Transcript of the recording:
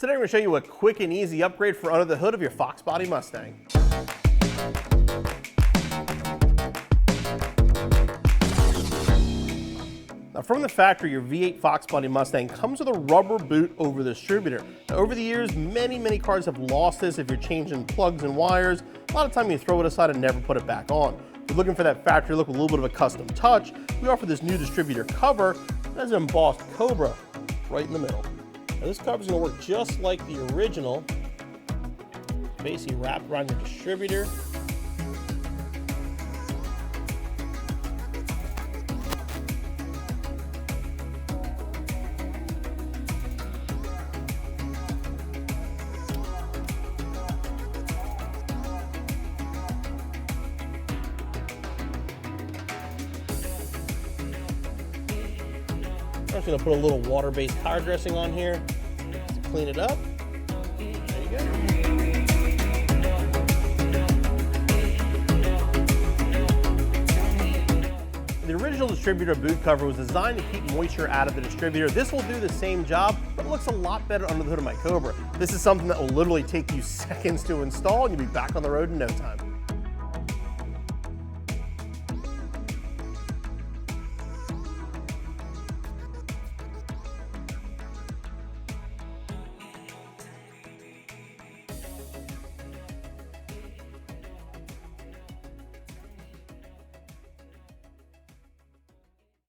Today I'm going to show you a quick and easy upgrade for under the hood of your Fox Body Mustang. Now from the factory, your V8 Fox Body Mustang comes with a rubber boot over the distributor. Now over the years, many cars have lost this if you're changing plugs and wires. A lot of time you throw it aside and never put it back on. If you're looking for that factory look with a little bit of a custom touch, we offer this new distributor cover that has an embossed Cobra right in the middle. Now this cover is going to work just like the original. Basically wrapped around your distributor. I'm just going to put a little water-based tire dressing on here to clean it up. There you go. The original distributor boot cover was designed to keep moisture out of the distributor. This will do the same job, but it looks a lot better under the hood of my Cobra. This is something that will literally take you seconds to install, and you'll be back on the road in no time.